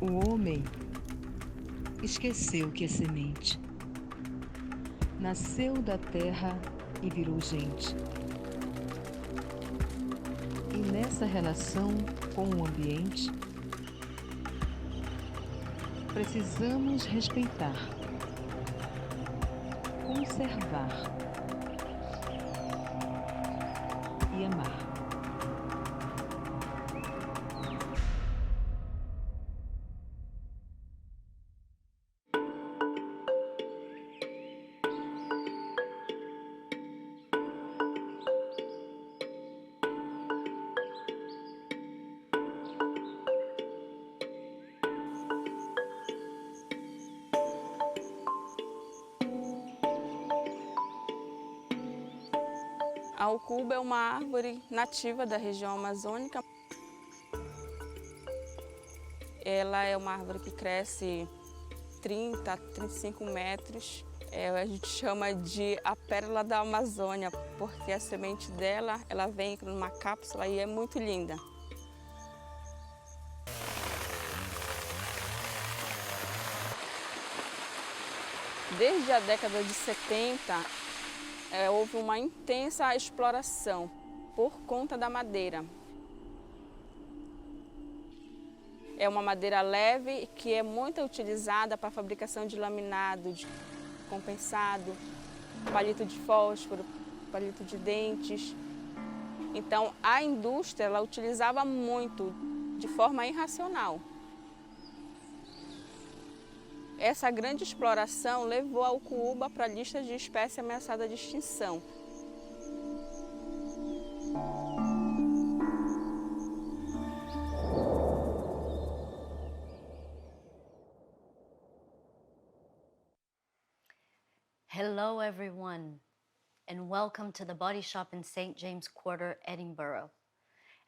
O homem esqueceu que é semente. Nasceu da terra e virou gente. E nessa relação com o ambiente, precisamos respeitar, conservar e amar. A ucuba é uma árvore nativa da região amazônica. Ela é uma árvore que cresce 30 a 35 metros. A gente chama de a pérola da Amazônia, porque a semente dela ela vem numa cápsula e é muito linda. Desde a década de 70, houve uma intensa exploração por conta da madeira. É uma madeira leve que é muito utilizada para a fabricação de laminado, de compensado, palito de fósforo, palito de dentes. Então a indústria ela utilizava muito, de forma irracional. Essa grande exploração levou a ucuúba para a lista de espécie ameaçada de extinção. Hello everyone, and welcome to the Body Shop in St. James Quarter, Edinburgh.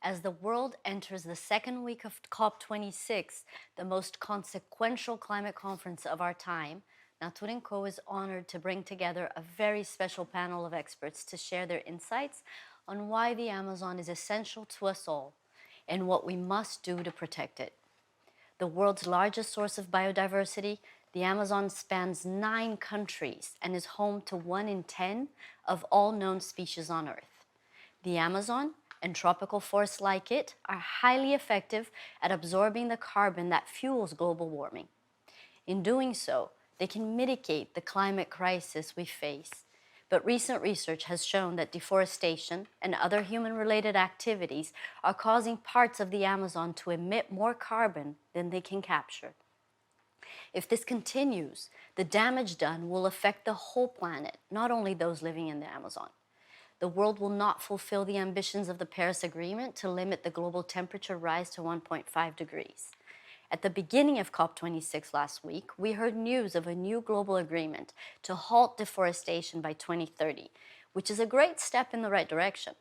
As the world enters the second week of COP26, the most consequential climate conference of our time, Nature & Co is honored to bring together a very special panel of experts to share their insights on why the Amazon is essential to us all and what we must do to protect it. The world's largest source of biodiversity, the Amazon spans 9 countries and is home to 1 in 10 of all known species on Earth. The Amazon and tropical forests like it are highly effective at absorbing the carbon that fuels global warming. In doing so, they can mitigate the climate crisis we face. But recent research has shown that deforestation and other human-related activities are causing parts of the Amazon to emit more carbon than they can capture. If this continues, the damage done will affect the whole planet, not only those living in the Amazon. The world will not fulfill the ambitions of the Paris Agreement to limit the global temperature rise to 1.5 degrees. At the beginning of COP26 last week, we heard news of a new global agreement to halt deforestation by 2030, which is a great step in the right direction.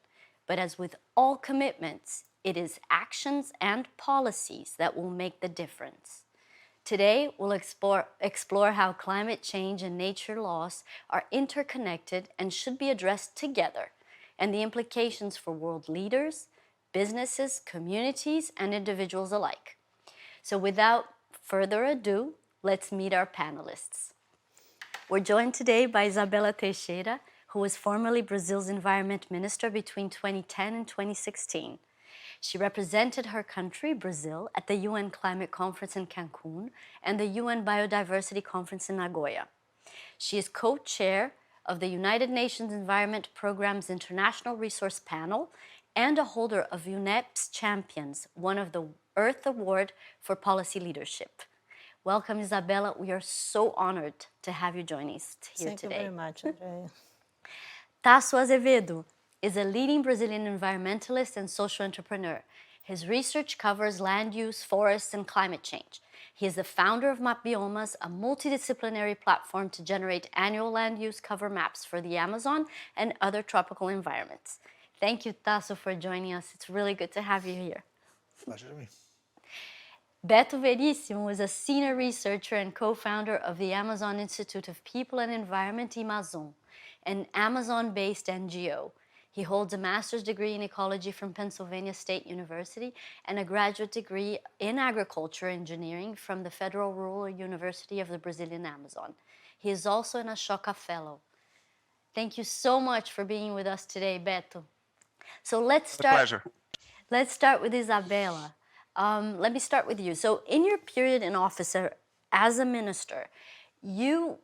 But as with all commitments, it is actions and policies that will make the difference. Today, we'll explore how climate change and nature loss are interconnected and should be addressed together, and the implications for world leaders, businesses, communities, and individuals alike. So without further ado, let's meet our panelists. We're joined today by Izabella Teixeira, who was formerly Brazil's Environment Minister between 2010 and 2016. She represented her country, Brazil, at the UN Climate Conference in Cancun and the UN Biodiversity Conference in Nagoya. She is co-chair of the United Nations Environment Programme's International Resource Panel and a holder of UNEP's Champions, one of the Earth Award for Policy Leadership. Welcome, Izabella. We are so honored to have you joining us here today. Thank you very much, Andrea. Tasso Azevedo is a leading Brazilian environmentalist and social entrepreneur. His research covers land use, forests, and climate change. He is the founder of MapBiomas, a multidisciplinary platform to generate annual land use cover maps for the Amazon and other tropical environments. Thank you, Tasso, for joining us. It's really good to have you here. Pleasure to me. Beto Verissimo is a senior researcher and co-founder of the Amazon Institute of People and Environment, Imazon, an Amazon-based NGO. He holds a master's degree in ecology from Pennsylvania State University and a graduate degree in agriculture engineering from the Federal Rural University of the Brazilian Amazon. He is also an Ashoka Fellow. Thank you so much for being with us today, Beto. So let's start. A pleasure. Let's start with Izabella. Let me start with you. So in your period in office as a minister, you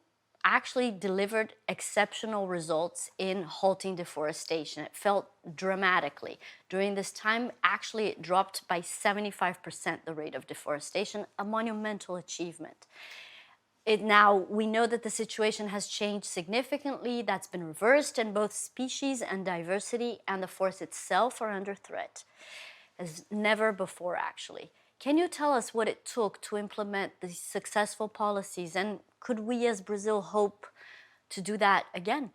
actually delivered exceptional results in halting deforestation. It fell dramatically. During this time, actually, it dropped by 75% the rate of deforestation, a monumental achievement. Now, we know that the situation has changed significantly. That's been reversed, and both species and diversity and the forest itself are under threat, as never before, actually. Can you tell us what it took to implement these successful policies, and could we as Brazil hope to do that again?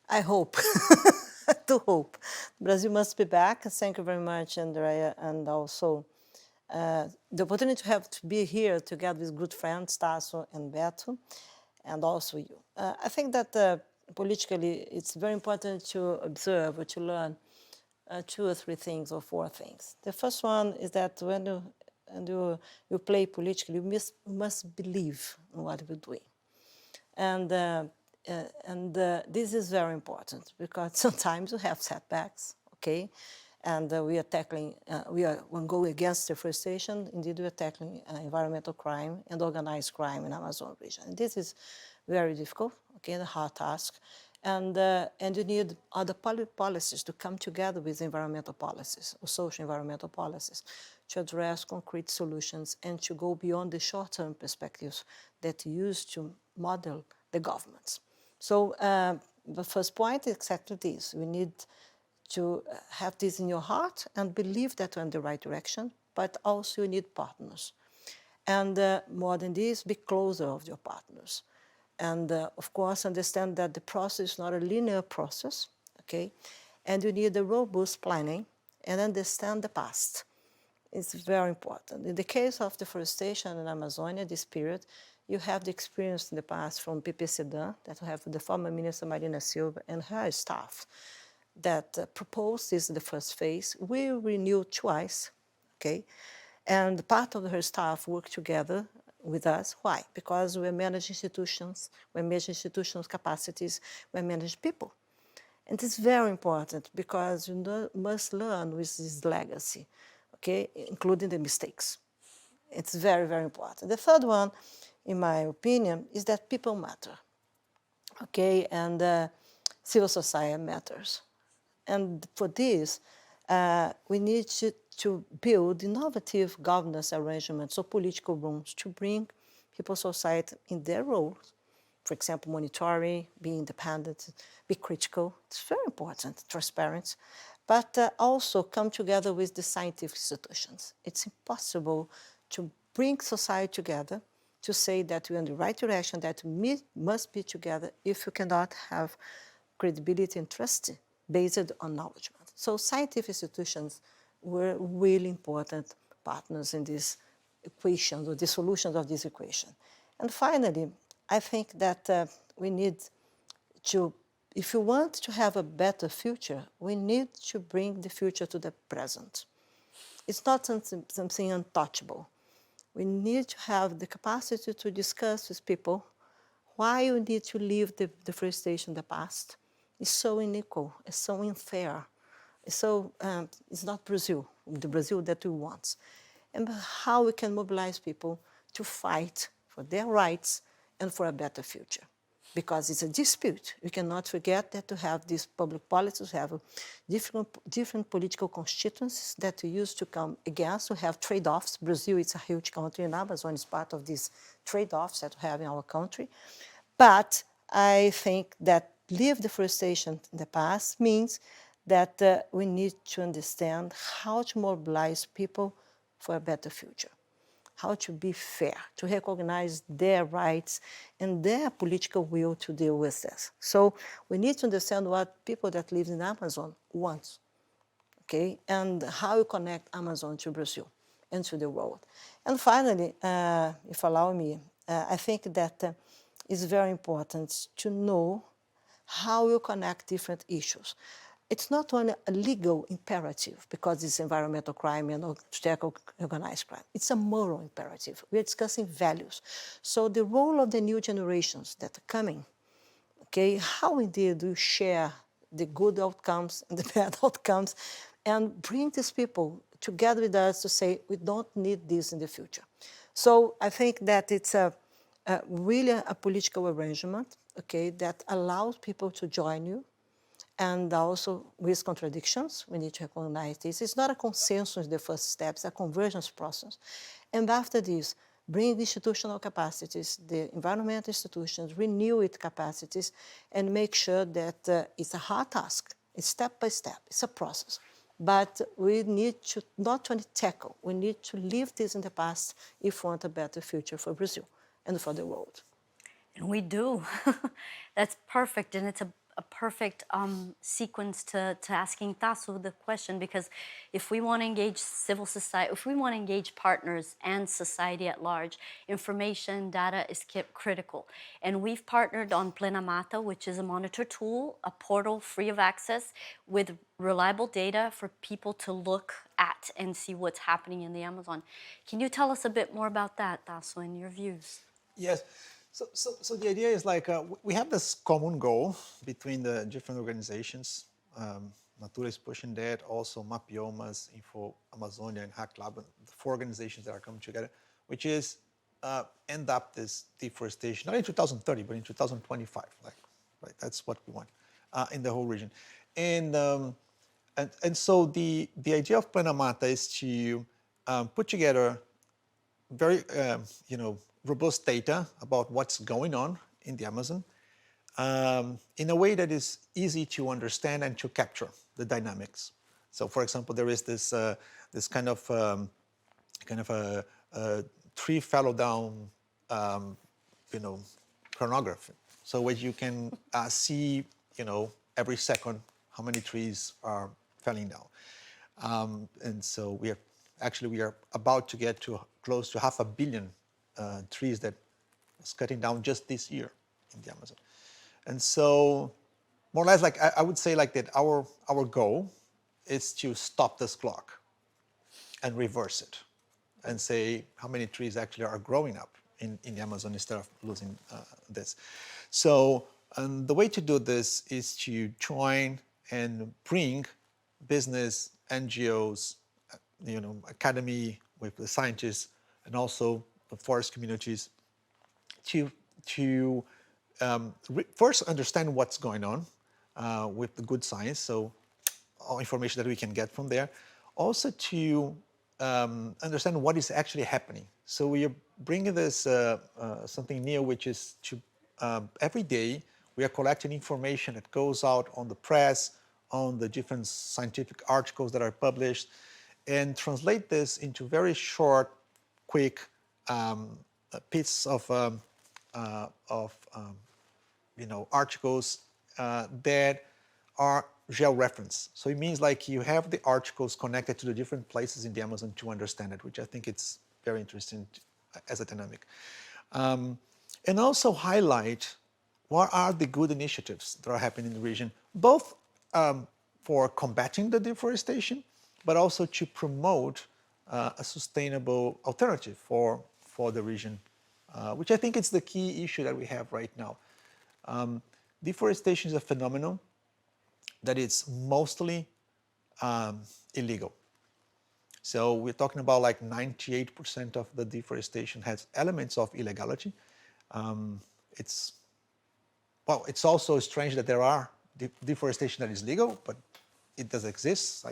I hope. I do hope. Brazil must be back. Thank you very much, Andrea, and also the opportunity to have to be here together with good friends, Tasso and Beto, and also you. I think that politically it's very important to observe or to learn 2 or 3 things or 4 things. The first one is that when you play politically, you must believe in what you're doing. And this is very important because sometimes you have setbacks, okay? And we are tackling, when going against deforestation, indeed we are tackling environmental crime and organized crime in Amazon region. And this is very difficult, okay, a hard task. And you need other policies to come together with environmental policies or social environmental policies to address concrete solutions and to go beyond the short-term perspectives that you use to model the governments. So the first point is exactly this. We need to have this in your heart and believe that we're in the right direction, but also you need partners. And more than this, be closer of your partners. And of course, understand that the process is not a linear process, okay? And you need a robust planning and understand the past. It's very important. In the case of deforestation in Amazonia, this period, you have the experience in the past from PPCDAN, that we have the former Minister Marina Silva and her staff that proposed this in the first phase. We renewed twice, okay? And part of her staff worked together with us. Why? Because we manage institutions, we manage institutions' capacities, we manage people. And it's very important because you must learn with this legacy, okay, including the mistakes. It's very, very important. The third one, in my opinion, is that people matter, okay, and civil society matters. And for this, we need to build innovative governance arrangements or political rooms to bring people society in their roles. For example, monitoring, being independent, be critical. It's very important, transparent. But also come together with the scientific institutions. It's impossible to bring society together to say that we're in the right direction, that we must be together if you cannot have credibility and trust based on knowledge. So scientific institutions were really important partners in this equation, or the solutions of this equation. And finally, I think that we need to, if you want to have a better future, we need to bring the future to the present. It's not something untouchable. We need to have the capacity to discuss with people why you need to leave the deforestation in the past. It's so unequal, it's so unfair. So it's not Brazil, the Brazil that we want. And how we can mobilize people to fight for their rights and for a better future. Because it's a dispute. We cannot forget that to have these public policies, have different political constituencies that we use to come against, to have trade-offs. Brazil is a huge country, and Amazon is part of these trade-offs that we have in our country. But I think that leave deforestation in the past means that we need to understand how to mobilize people for a better future, how to be fair, to recognize their rights and their political will to deal with this. So we need to understand what people that live in Amazon want, okay, and how you connect Amazon to Brazil and to the world. And finally, if allow me, I think that it's very important to know how you connect different issues. it's not only a legal imperative because it's environmental crime and to tackle organized crime. It's a moral imperative. We're discussing values. So the role of the new generations that are coming, okay, how indeed do you share the good outcomes and the bad outcomes and bring these people together with us to say, we don't need this in the future. So I think that it's really a political arrangement, okay, that allows people to join you, and also with contradictions. We need to recognize this. It's not a consensus, the first step, it's a convergence process. And after this, bring institutional capacities, the environmental institutions, renew its capacities, and make sure that it's a hard task. It's step by step, it's a process. But we need to not only tackle, we need to leave this in the past if we want a better future for Brazil and for the world. And we do. That's perfect, and it's a perfect sequence to asking Tasso the question, because if we want to engage civil society, if we want to engage partners and society at large, information, data is critical. And we've partnered on Plena Mata, which is a monitor tool, a portal free of access with reliable data for people to look at and see what's happening in the Amazon. Can you tell us a bit more about that, Tasso, and your views? Yes. So the idea is like we have this common goal between the different organizations. Natura is pushing that, also MapBiomas, Info Amazonia, and Hack Lab, the 4 organizations that are coming together, which is end up this deforestation, not in 2030, but in 2025. Right, that's what we want in the whole region. And so the idea of Plena Mata is to put together very, robust data about what's going on in the Amazon in a way that is easy to understand and to capture the dynamics. So, for example, there is this kind of a tree fallow down, chronography. So where you can see, every second how many trees are falling down. And so we are about to get to close to 500 million trees that was cutting down just this year in the Amazon. And so more or less, like I would say like that our goal is to stop this clock and reverse it and say how many trees actually are growing up in the Amazon instead of losing this. So the way to do this is to join and bring business, NGOs, academy with the scientists, and also the forest communities to first understand what's going on with the good science, so all information that we can get from there. Also to understand what is actually happening. So we are bringing this something new, which is to every day we are collecting information that goes out on the press, on the different scientific articles that are published, and translate this into very short, quick piece of articles that are geo-referenced. So it means like you have the articles connected to the different places in the Amazon to understand it, which I think it's very interesting as a dynamic. And also highlight what are the good initiatives that are happening in the region, both for combating the deforestation, but also to promote a sustainable alternative for the region, which I think is the key issue that we have right now. Deforestation is a phenomenon that is mostly illegal. So we're talking about like 98% of the deforestation has elements of illegality. It's also strange that there are deforestation that is legal, but it does exist.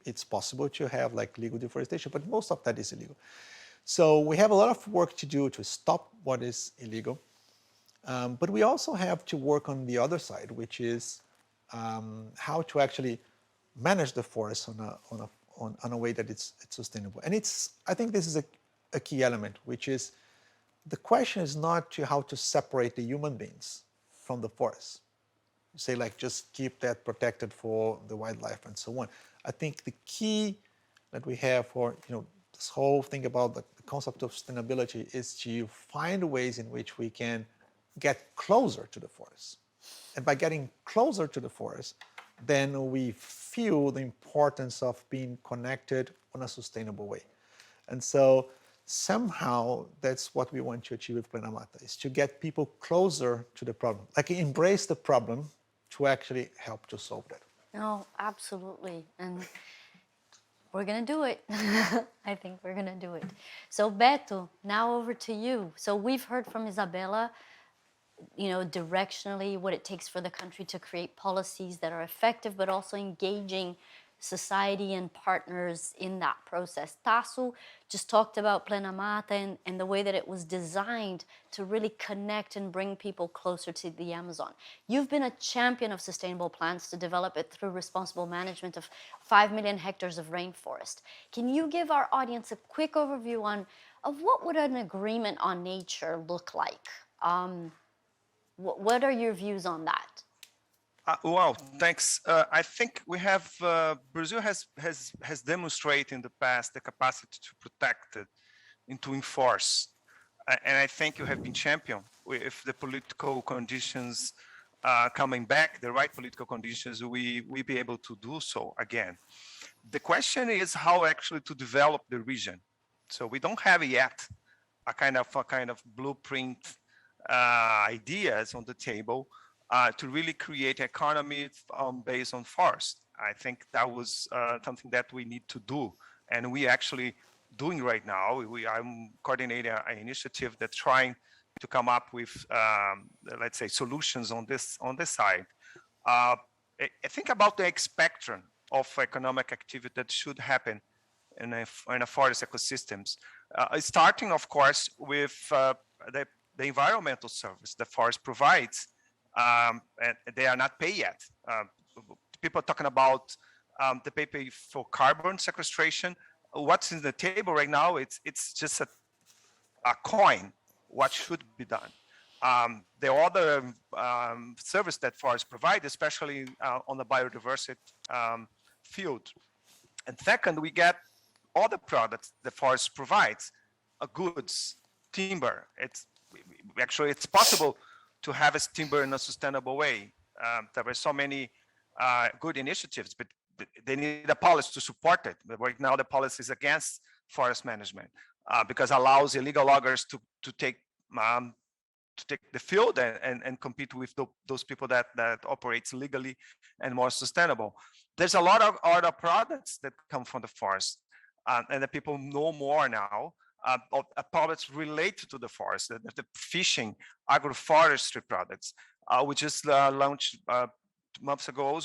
It's possible to have like legal deforestation, but most of that is illegal. So we have a lot of work to do to stop what is illegal. But we also have to work on the other side, which is how to actually manage the forest on a way that it's sustainable. And I think this is a key element, which is the question is not to how to separate the human beings from the forest. You say like just keep that protected for the wildlife and so on. I think the key that we have for this whole thing about the concept of sustainability is to find ways in which we can get closer to the forest. And by getting closer to the forest, then we feel the importance of being connected on a sustainable way. And so somehow that's what we want to achieve with Plena Mata, is to get people closer to the problem, like embrace the problem to actually help to solve that. No, absolutely. And we're going to do it. I think we're going to do it. So Beto, now over to you. So we've heard from Izabella, you know, directionally what it takes for the country to create policies that are effective, but also engaging society and partners in that process. Tasso just talked about Plena Mata and the way that it was designed to really connect and bring people closer to the Amazon. You've been a champion of sustainable plans to develop it through responsible management of 5 million hectares of rainforest. Can you give our audience a quick overview of what would an agreement on nature look like? What are your views on that? Well, thanks. I think we have Brazil has demonstrated in the past the capacity to protect it and to enforce. And I think you have been champion if the political conditions coming back, the right political conditions, we be able to do so again. The question is how actually to develop the region. So we don't have yet a kind of blueprint ideas on the table to really create economy based on forest. I think that was something that we need to do, and we actually doing right now. I'm coordinating an initiative that's trying to come up with, let's say, solutions on this side. I think about the spectrum of economic activity that should happen in a forest ecosystems, starting, of course, with the environmental service the forest provides, and they are not paid yet. People are talking about the pay for carbon sequestration. What's in the table right now? It's just a coin. What should be done? The other service that forests provide, especially on the biodiversity field. And second, we get other products the forest provides, goods, timber. Actually, it's possible to harvest timber in a sustainable way. There are so many good initiatives, but they need a policy to support it. But right now, the policy is against forest management because it allows illegal loggers to take the field and compete with those people that operates legally and more sustainable. There's a lot of other products that come from the forest, and the people know more now. Products related to the forest, the fishing, agroforestry products. We just launched 2 months ago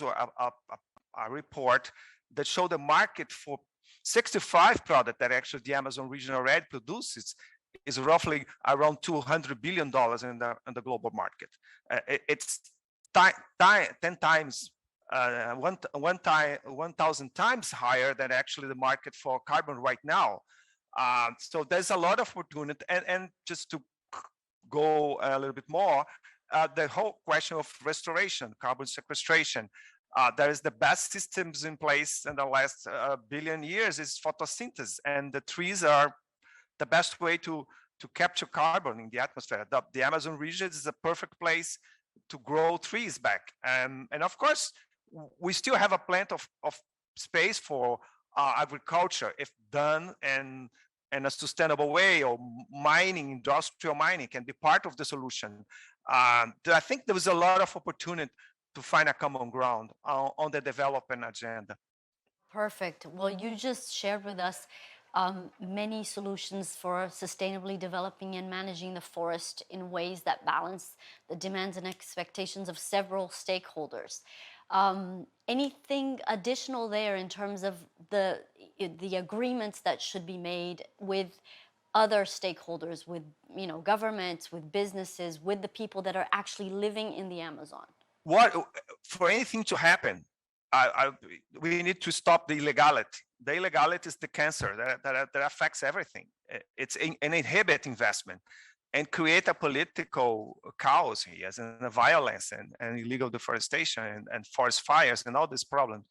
a report that showed the market for 65 products that actually the Amazon region already produces is roughly around $200 billion in the global market. It's 10 times, 1,000 times higher than actually the market for carbon right now. So there's a lot of opportunity, and just to go a little bit more, the whole question of restoration, carbon sequestration. There is the best systems in place in the last billion years is photosynthesis, and the trees are the best way to capture carbon in the atmosphere. The Amazon region is a perfect place to grow trees back. And of course, we still have a plenty of space for agriculture if done in a sustainable way, or mining, industrial mining can be part of the solution. I think there was a lot of opportunity to find a common ground on the development agenda. Perfect. Well, you just shared with us many solutions for sustainably developing and managing the forest in ways that balance the demands and expectations of several stakeholders. Anything additional there in terms of the agreements that should be made with other stakeholders, with governments, with businesses, with the people that are actually living in the Amazon? For anything to happen, we need to stop the illegality. The illegality is the cancer that affects everything. It's an inhibit investment and create a political chaos here, as in violence and illegal deforestation and forest fires and all these problems.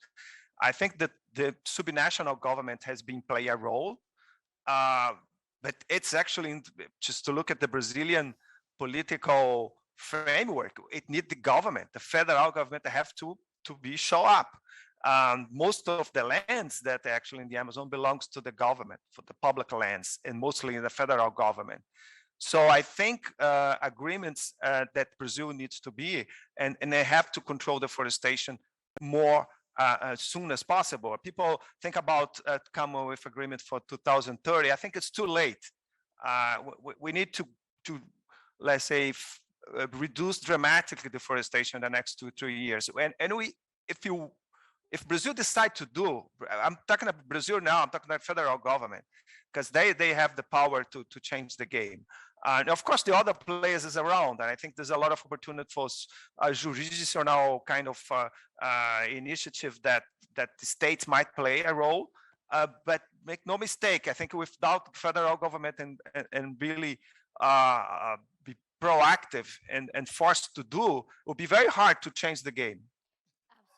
I think that the subnational government has been playing a role, but it's actually just to look at the Brazilian political framework. It needs the government, the federal government, to have to to be show up. Most of the lands that actually in the Amazon belongs to the government, for the public lands, and mostly in the federal government. So I think agreements that Brazil needs to be, and they have to control deforestation more as soon as possible. People think about coming with agreement for 2030. I think it's too late. We need to let's say, reduce dramatically deforestation in the next 2-3 years. And if Brazil decide to do, I'm talking about Brazil now, I'm talking about federal government, because they have the power to change the game. And of course, the other players is around, and I think there's a lot of opportunity for a jurisdictional kind of initiative that the states might play a role. But make no mistake, I think without federal government and really be proactive and forced to do, it will be very hard to change the game.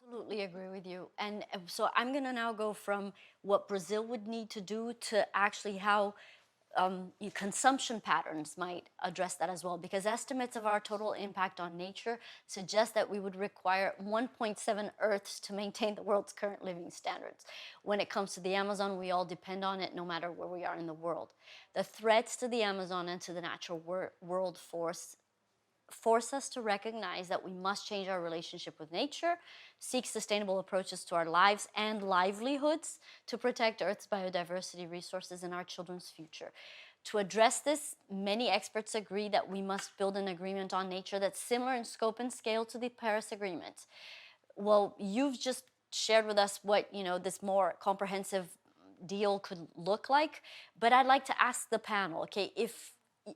Absolutely agree with you. And so I'm going to now go from what Brazil would need to do to actually how consumption patterns might address that as well, because estimates of our total impact on nature suggest that we would require 1.7 Earths to maintain the world's current living standards. When it comes to the Amazon, we all depend on it no matter where we are in the world. The threats to the Amazon and to the natural world force us to recognize that we must change our relationship with nature, seek sustainable approaches to our lives and livelihoods to protect Earth's biodiversity resources and our children's future. To address this, many experts agree that we must build an agreement on nature that's similar in scope and scale to the Paris Agreement. Well, you've just shared with us what, this more comprehensive deal could look like, but I'd like to ask the panel, okay, if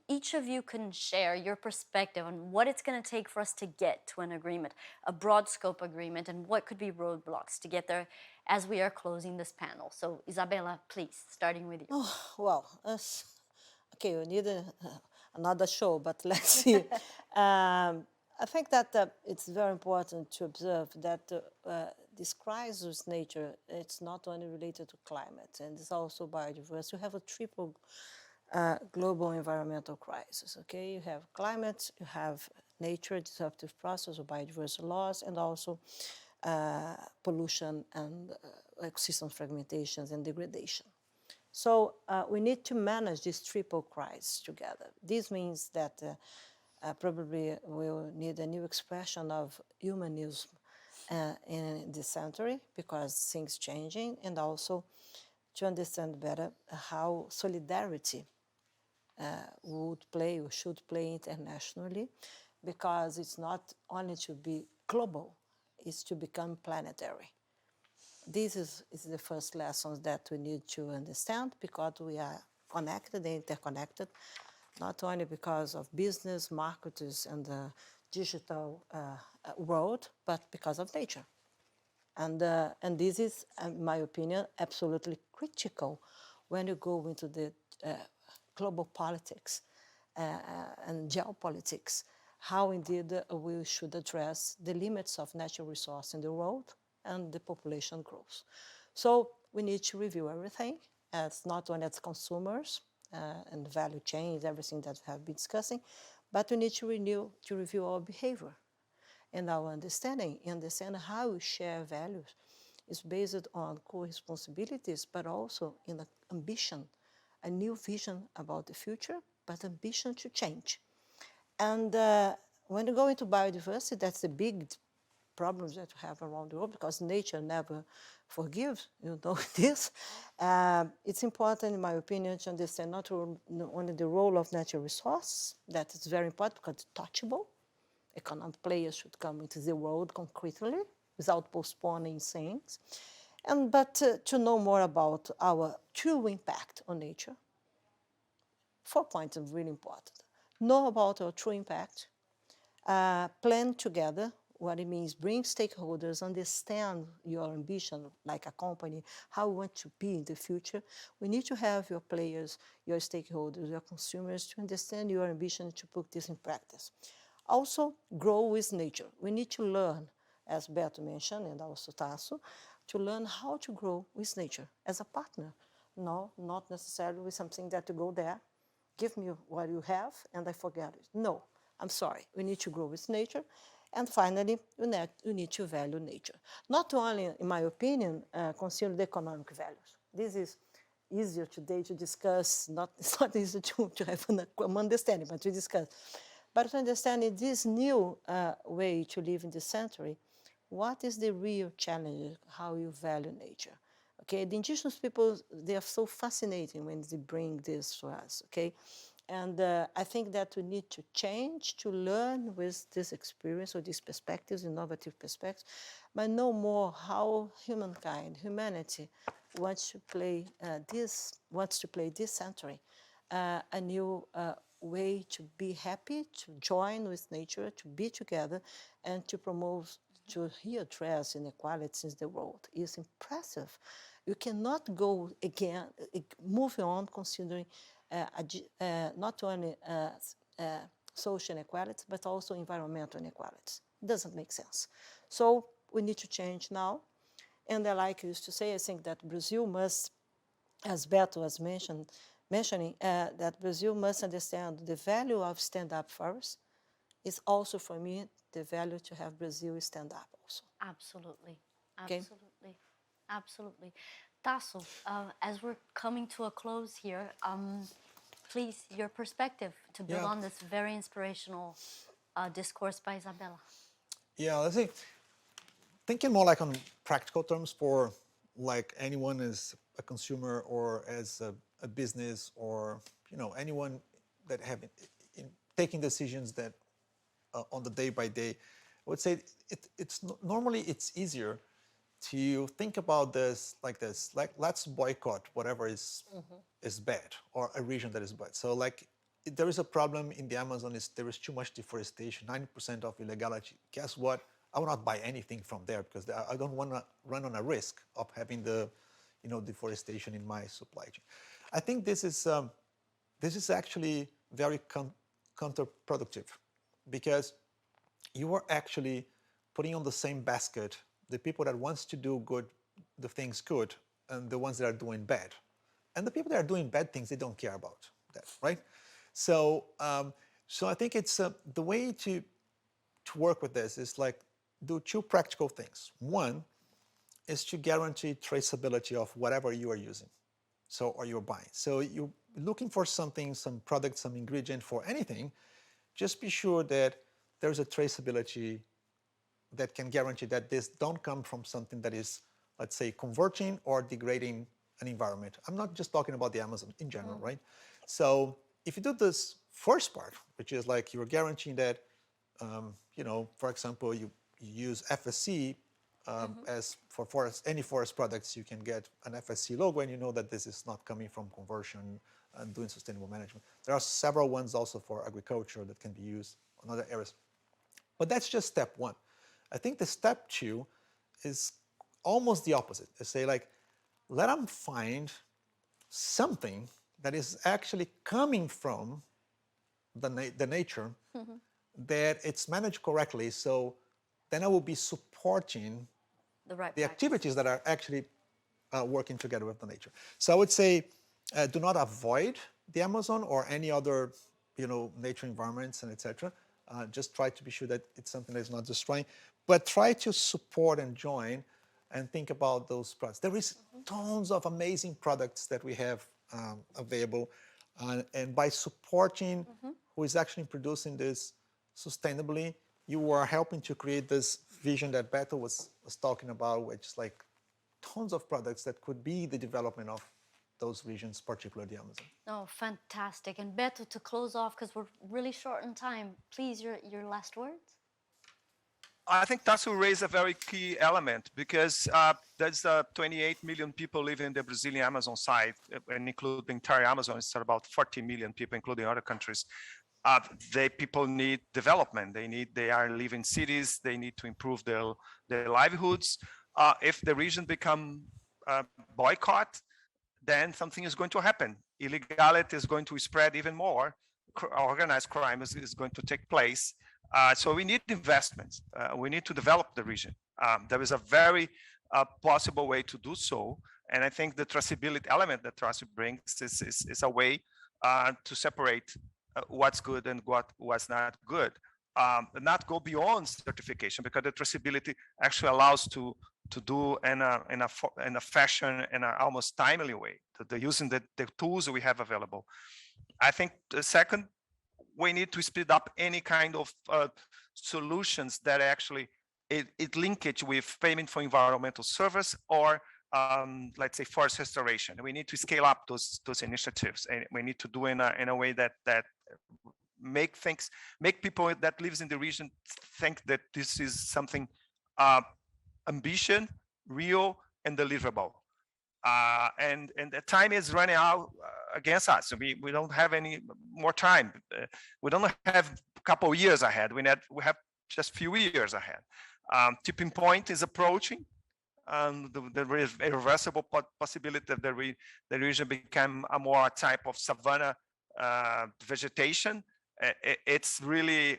each of you can share your perspective on what it's going to take for us to get to an agreement, a broad scope agreement, and what could be roadblocks to get there as we are closing this panel. So, Izabella, please, starting with you. Oh, well, okay, we need another show, but let's see. I think that it's very important to observe that this crisis with nature, it's not only related to climate, and it's also biodiversity. You have a triple global environmental crisis, okay? You have climate, you have nature, disruptive process of biodiversity loss, and also pollution and ecosystem fragmentations and degradation. So we need to manage this triple crisis together. This means that probably we'll need a new expression of humanism in this century, because things changing, and also to understand better how solidarity would play or should play internationally, because it's not only to be global, it's to become planetary. This is the first lesson that we need to understand, because we are connected and interconnected, not only because of business, marketers, and the digital world, but because of nature. And this is, in my opinion, absolutely critical when you go into the global politics and geopolitics, how indeed we should address the limits of natural resource in the world and the population growth. So we need to review everything, as not only as consumers and value chains, everything that we have been discussing, but we need to review our behavior and our understanding how we share values is based on co-responsibilities, but also in an ambition, a new vision about the future, but ambition to change. And when you go into biodiversity, that's the big problems that we have around the world, because nature never forgives, this. It's important, in my opinion, to understand not only the role of natural resource, that is very important because it's touchable. Economic players should come into the world concretely without postponing things. But to know more about our true impact on nature, 4 points are really important. Know about our true impact, plan together what it means, bring stakeholders, understand your ambition like a company, how you want to be in the future. We need to have your players, your stakeholders, your consumers to understand your ambition to put this in practice. Also, grow with nature. We need to learn, as Beto mentioned, and also Tasso, to learn how to grow with nature as a partner. No, not necessarily with something that you go there, give me what you have, and I forget it. No, I'm sorry. We need to grow with nature. And finally, you need to value nature. Not only, in my opinion, consider the economic values. This is easier today to discuss, it's not easy to have an understanding, but to discuss. But to understand in this new way to live in this century, what is the real challenge, how you value nature? Okay, the indigenous people, they are so fascinating when they bring this to us, okay? And I think that we need to change, to learn with this experience or these perspectives, innovative perspectives, but know more how humanity wants to play this century, a new way to be happy, to join with nature, to be together, and to promote, to address inequalities in the world. It's impressive. You cannot go again, moving on, considering not only social inequalities, but also environmental inequalities. It doesn't make sense. So we need to change now. And like I used to say, I think that Brazil must, as Beto was mentioning, that Brazil must understand the value of stand-up forests. It's also, for me, the value to have Brazil stand up also. Absolutely, Okay. absolutely, absolutely. Tasso, as we're coming to a close here, please, your perspective to build on this very inspirational discourse by Izabella. Yeah, let's see. Thinking more like on practical terms for like anyone as a consumer or as a business or anyone that have taking decisions that on the day by day, I would say normally it's easier to think about this like this, like let's boycott whatever is bad or a region that is bad. So like there is a problem in the Amazon, there is too much deforestation, 90% of illegality. Guess what? I will not buy anything from there because I don't want to run on a risk of having the deforestation in my supply chain. I think this is actually very counterproductive because you are actually putting on the same basket the people that wants to do good, the things good, and the ones that are doing bad. And the people that are doing bad things, they don't care about that, right? So, so I think it's the way to work with this is like do two practical things. One is to guarantee traceability of whatever you are using, or you're buying. So you're looking for something, some product, some ingredient for anything. Just be sure that there's a traceability that can guarantee that this don't come from something that is, let's say, converting or degrading an environment. I'm not just talking about the Amazon in general, right? So if you do this first part, which is like you're guaranteeing that, for example, you use FSC as for any forest products, you can get an FSC logo and you know that this is not coming from conversion and doing sustainable management. There are several ones also for agriculture that can be used on other areas. But that's just step one. I think the step two is almost the opposite. They say like, let them find something that is actually coming from the nature, that it's managed correctly. So then I will be supporting the activities that are actually working together with the nature. So I would say, do not avoid the Amazon or any other, nature environments and etc. Just try to be sure that it's something that is not destroying, but try to support and join and think about those products. There is tons of amazing products that we have available, and by supporting who is actually producing this sustainably, you are helping to create this vision that Beto was talking about, which is like tons of products that could be the development of those regions, particularly the Amazon. Oh, fantastic. And Beto, to close off, because we're really short on time, please, your last words? I think Tasso raised a very key element because there's 28 million people living in the Brazilian Amazon side, and include the entire Amazon, it's about 40 million people, including other countries. People need development. They are living in cities. They need to improve their livelihoods. If the region become boycott, then something is going to happen. Illegality is going to spread even more. Organized crime is going to take place. So we need investments. We need to develop the region. There is a very possible way to do so. And I think the traceability element that Tasso brings is a way to separate what's good and what's not good. not go beyond certification, because the traceability actually allows to do in a fashion, in an almost timely way, using the tools we have available. I think the second, we need to speed up any kind of solutions that actually it linkage with payment for environmental service, or let's say forest restoration. We need to scale up those initiatives, and we need to do in a way that make people that lives in the region think that this is something ambition, real, and deliverable. And the time is running out against us. So we don't have any more time. We don't have a couple of years ahead. We have just few years ahead. Tipping point is approaching. There is a irreversible possibility that the region become a more type of savanna vegetation. It's really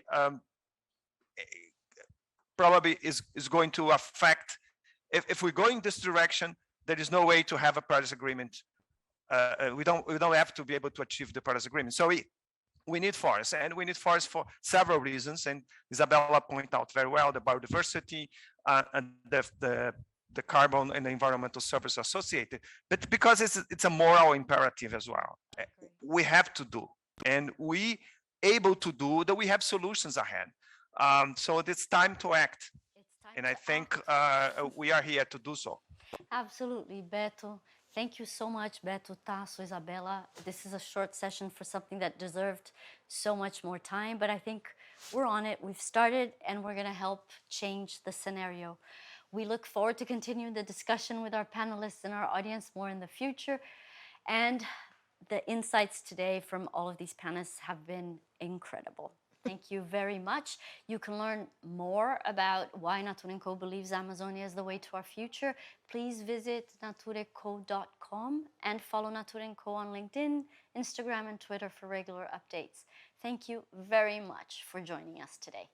probably is going to affect. If we go in this direction, there is no way to have a Paris Agreement. We don't have to be able to achieve the Paris Agreement. So we need forests, and we need forests for several reasons. And Izabella pointed out very well the biodiversity and the carbon and the environmental service associated, but because it's a moral imperative as well. We have to do, and we able to do that. We have solutions ahead. So it's time to act. And I think we are here to do so. Absolutely, Beto. Thank you so much, Beto, Tasso, Izabella. This is a short session for something that deserved so much more time, but I think we're on it. We've started, and we're going to help change the scenario. We look forward to continuing the discussion with our panelists and our audience more in the future. And the insights today from all of these panelists have been incredible. Thank you very much. You can learn more about why Natura & Co believes Amazonia is the way to our future. Please visit naturaco.com and follow Natura & Co on LinkedIn, Instagram, and Twitter for regular updates. Thank you very much for joining us today.